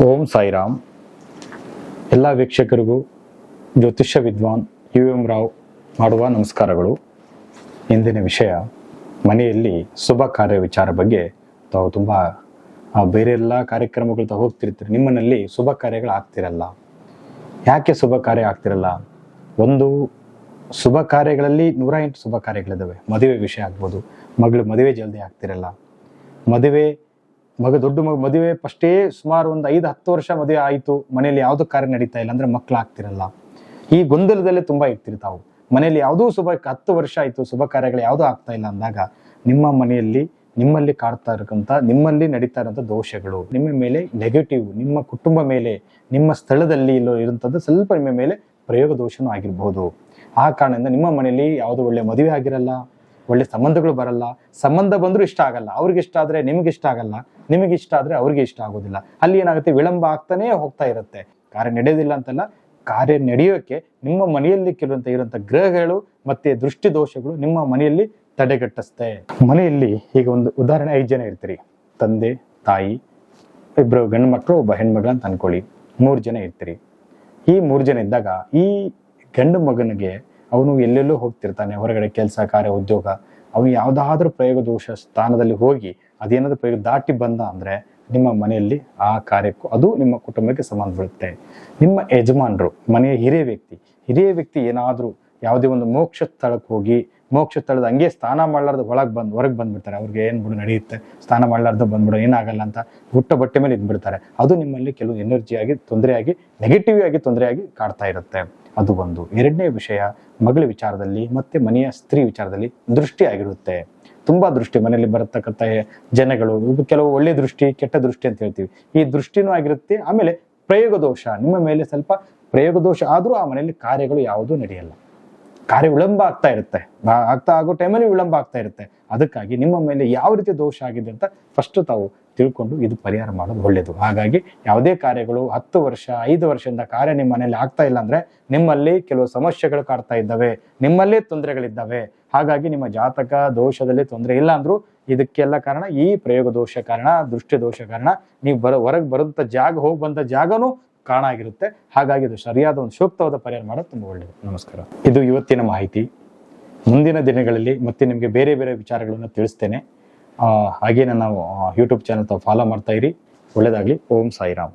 ಓಂ ಸಾಯಿರಾಮ್. ಎಲ್ಲ ವೀಕ್ಷಕರಿಗೂ ಜ್ಯೋತಿಷ್ಯ ವಿದ್ವಾನ್ UM ರಾವ್ ಮಾಡುವ ನಮಸ್ಕಾರಗಳು. ಇಂದಿನ ವಿಷಯ ಮನೆಯಲ್ಲಿ ಶುಭ ಕಾರ್ಯ ವಿಚಾರ ಬಗ್ಗೆ. ತಾವು ತುಂಬ ಬೇರೆ ಎಲ್ಲ ಕಾರ್ಯಕ್ರಮಗಳು ಹೋಗ್ತಿರ್ತೀರಿ, ನಿಮ್ಮನಲ್ಲಿ ಶುಭ ಕಾರ್ಯಗಳು ಆಗ್ತಿರಲ್ಲ. ಯಾಕೆ ಶುಭ ಕಾರ್ಯ ಆಗ್ತಿರಲ್ಲ? ಒಂದು ಶುಭ ಕಾರ್ಯಗಳಲ್ಲಿ 108 ಶುಭ ಕಾರ್ಯಗಳಿದ್ದಾವೆ. ಮದುವೆ ವಿಷಯ ಆಗ್ಬೋದು, ಮದುವೆ ಜಲ್ದಿ ಆಗ್ತಿರಲ್ಲ. ದೊಡ್ಡ ಮದುವೆ ಫಸ್ಟೇ ಸುಮಾರು ಒಂದು 5-10 ವರ್ಷ ಮದುವೆ ಆಯಿತು, ಮನೆಯಲ್ಲಿ ಯಾವುದೋ ಕಾರ್ಯ ನಡೀತಾ ಇಲ್ಲ ಅಂದ್ರೆ ಮಕ್ಕಳು ಆಗ್ತಿರಲ್ಲ. ಈ ಗೊಂದಲದಲ್ಲೇ ತುಂಬಾ ಇರ್ತಿರ್ತಾವು. ಮನೆಯಲ್ಲಿ ಯಾವುದೂ 10 ವರ್ಷ ಆಯಿತು, ಶುಭ ಕಾರ್ಯಗಳು ಯಾವುದೂ ಆಗ್ತಾ ಇಲ್ಲ ಅಂದಾಗ ನಿಮ್ಮ ಮನೆಯಲ್ಲಿ ನಿಮ್ಮಲ್ಲಿ ಕಾಡ್ತಾ ಇರತಕ್ಕಂಥ, ನಿಮ್ಮಲ್ಲಿ ನಡೀತಾ ಇರೋಂಥ ದೋಷಗಳು, ನಿಮ್ಮ ಮೇಲೆ ನೆಗೆಟಿವ್, ನಿಮ್ಮ ಕುಟುಂಬ ಮೇಲೆ, ನಿಮ್ಮ ಸ್ಥಳದಲ್ಲಿ ಇರುವಂಥದ್ದು ಸ್ವಲ್ಪ ನಿಮ್ಮ ಮೇಲೆ ಪ್ರಯೋಗ ದೋಷನೂ ಆಗಿರ್ಬೋದು. ಆ ಕಾರಣದಿಂದ ನಿಮ್ಮ ಮನೆಯಲ್ಲಿ ಯಾವುದೋ ಒಳ್ಳೆ ಮದುವೆ ಆಗಿರಲ್ಲ, ಒಳ್ಳೆ ಸಂಬಂಧಗಳು ಬರಲ್ಲ. ಸಂಬಂಧ ಬಂದರೂ ಇಷ್ಟ ಆಗಲ್ಲ, ಅವ್ರಿಗೆ ಇಷ್ಟ ಆದರೆ ನಿಮಗೆ ಇಷ್ಟ ಆಗಲ್ಲ, ನಿಮಗೆ ಇಷ್ಟ ಆದರೆ ಅವ್ರಿಗೆ ಇಷ್ಟ ಆಗೋದಿಲ್ಲ. ಅಲ್ಲಿ ಏನಾಗುತ್ತೆ, ವಿಳಂಬ ಆಗ್ತಾನೇ ಹೋಗ್ತಾ ಇರುತ್ತೆ. ಕಾರ್ಯ ನಡೆಯೋದಿಲ್ಲ ಅಂತಲ್ಲ, ಕಾರ್ಯ ನಡೆಯೋಕೆ ನಿಮ್ಮ ಮನೆಯಲ್ಲಿ ಇರುವಂಥ ಗ್ರಹಗಳು ಮತ್ತೆ ದೃಷ್ಟಿ ದೋಷಗಳು ನಿಮ್ಮ ಮನೆಯಲ್ಲಿ ತಡೆಗಟ್ಟಿಸುತ್ತೆ. ಮನೆಯಲ್ಲಿ ಈಗ ಒಂದು ಉದಾಹರಣೆ, 5 ಜನ ಇರ್ತೀರಿ. ತಂದೆ, ತಾಯಿ, 2 ಗಂಡು ಮಕ್ಕಳು, 1 ಹೆಣ್ಮಗಳು ಅಂತ ಅನ್ಕೊಳ್ಳಿ. 3 ಜನ ಇರ್ತೀರಿ. ಈ 3 ಜನ ಇದ್ದಾಗ ಈ ಗಂಡು ಮಗನಿಗೆ ಅವನು ಎಲ್ಲೆಲ್ಲೋ ಹೋಗ್ತಿರ್ತಾನೆ, ಹೊರಗಡೆ ಕೆಲಸ, ಕಾರ್ಯ, ಉದ್ಯೋಗ. ಅವನು ಯಾವುದಾದ್ರೂ ಪ್ರಯೋಗ ದೋಷ ಸ್ಥಾನದಲ್ಲಿ ಹೋಗಿ ಅದೇನಾದ್ರೂ ಪ್ರಯೋಗ ದಾಟಿ ಬಂದ ಅಂದ್ರೆ ನಿಮ್ಮ ಮನೆಯಲ್ಲಿ ಆ ಕಾರ್ಯಕ್ಕೂ ಅದು ನಿಮ್ಮ ಕುಟುಂಬಕ್ಕೆ ಸಂಬಂಧ ಬೀಳುತ್ತೆ. ನಿಮ್ಮ ಯಜಮಾನರು, ಮನೆಯ ಹಿರಿಯ ವ್ಯಕ್ತಿ ಏನಾದ್ರೂ ಯಾವುದೇ ಒಂದು ಮೋಕ್ಷ ಸ್ಥಳಕ್ಕೆ ಹೋಗಿ, ಮೋಕ್ಷ ಸ್ಥಳದ ಹಂಗೆ ಸ್ನಾನ ಮಾಡ್ಲಾರ್ದು ಹೊರಗೆ ಬಂದ್ಬಿಡ್ತಾರೆ. ಅವ್ರಿಗೆ ಏನ್ ಬಿಡು ನಡೆಯುತ್ತೆ, ಸ್ನಾನ ಮಾಡ್ಲಾರ್ದು ಬಂದ್ಬಿಡು, ಏನಾಗಲ್ಲ ಅಂತ ಹುಟ್ಟ ಬಟ್ಟೆ ಮೇಲೆ ಇದ್ಬಿಡ್ತಾರೆ. ಅದು ನಿಮ್ಮಲ್ಲಿ ಕೆಲವು ಎನರ್ಜಿಯಾಗಿ ತೊಂದರೆಯಾಗಿ, ನೆಗೆಟಿವ್ ಆಗಿ ತೊಂದರೆಯಾಗಿ ಕಾಡ್ತಾ ಇರುತ್ತೆ. ಅದು ಒಂದು. 2ನೇ ವಿಷಯ, ಮಗಳ ವಿಚಾರದಲ್ಲಿ ಮತ್ತೆ ಮನೆಯ ಸ್ತ್ರೀ ವಿಚಾರದಲ್ಲಿ ದೃಷ್ಟಿ ಆಗಿರುತ್ತೆ. ತುಂಬಾ ದೃಷ್ಟಿ ಮನೆಯಲ್ಲಿ ಬರತಕ್ಕಂಥ ಜನಗಳು, ಕೆಲವು ಒಳ್ಳೆ ದೃಷ್ಟಿ, ಕೆಟ್ಟ ದೃಷ್ಟಿ ಅಂತ ಹೇಳ್ತೀವಿ. ಈ ದೃಷ್ಟಿನೂ ಆಗಿರುತ್ತೆ. ಆಮೇಲೆ ಪ್ರಯೋಗ ದೋಷ, ನಿಮ್ಮ ಮೇಲೆ ಸ್ವಲ್ಪ ಪ್ರಯೋಗ ದೋಷ ಆದ್ರೂ ಆ ಮನೆಯಲ್ಲಿ ಕಾರ್ಯಗಳು ಯಾವುದೂ ನಡೆಯಲ್ಲ. ಕಾರ್ಯ ವಿಳಂಬ ಆಗ್ತಾ ಇರುತ್ತೆ, ಆಗೋ ಟೈಮಲ್ಲಿ ವಿಳಂಬ ಆಗ್ತಾ ಇರುತ್ತೆ. ಅದಕ್ಕಾಗಿ ನಿಮ್ಮ ಮೇಲೆ ಯಾವ ರೀತಿ ದೋಷ ಆಗಿದೆ ಅಂತ ಫಸ್ಟ್ ತಾವು ತಿಳ್ಕೊಂಡು ಇದು ಪರಿಹಾರ ಮಾಡೋದು ಒಳ್ಳೇದು. ಹಾಗಾಗಿ ಯಾವುದೇ ಕಾರ್ಯಗಳು 10 ವರ್ಷ 5 ವರ್ಷದಿಂದ ಕಾರ್ಯ ನಿಮ್ಮ ಮನೆಯಲ್ಲಿ ಆಗ್ತಾ ಇಲ್ಲ ಅಂದ್ರೆ ನಿಮ್ಮಲ್ಲಿ ಕೆಲವು ಸಮಸ್ಯೆಗಳು ಕಾಡ್ತಾ ಇದ್ದಾವೆ, ನಿಮ್ಮಲ್ಲೇ ತೊಂದರೆಗಳಿದ್ದಾವೆ. ಹಾಗಾಗಿ ನಿಮ್ಮ ಜಾತಕ ದೋಷದಲ್ಲಿ ತೊಂದರೆ ಇಲ್ಲ ಅಂದ್ರೂ ಇದಕ್ಕೆಲ್ಲ ಕಾರಣ ಈ ಪ್ರಯೋಗ ದೋಷ ಕಾರಣ, ದೃಷ್ಟಿ ದೋಷ ಕಾರಣ. ನೀವು ಹೊರಗೆ ಬರುವಂತ ಜಾಗ, ಹೋಗಿ ಬಂದ ಜಾಗನೂ ಕಾರಣ ಆಗಿರುತ್ತೆ. ಹಾಗಾಗಿ ಇದು ಸರಿಯಾದ ಒಂದು ಸೂಕ್ತವಾದ ಪರಿಹಾರ ಮಾಡೋದು ತುಂಬಾ ಒಳ್ಳೆಯದು. ನಮಸ್ಕಾರ. ಇದು ಇವತ್ತಿನ ಮಾಹಿತಿ. ಮುಂದಿನ ದಿನಗಳಲ್ಲಿ ಮತ್ತೆ ನಿಮಗೆ ಬೇರೆ ಬೇರೆ ವಿಚಾರಗಳನ್ನು ತಿಳಿಸ್ತೇನೆ. ಹಾಗೇನೆ ನಾವು YouTube ಚಾನಲ್ ಫಾಲೋ ಮಾಡ್ತಾ ಇರಿ. ಒಳ್ಳೆಯದಾಗಲಿ. ಓಂ ಸಾಯಿರಾಮ್.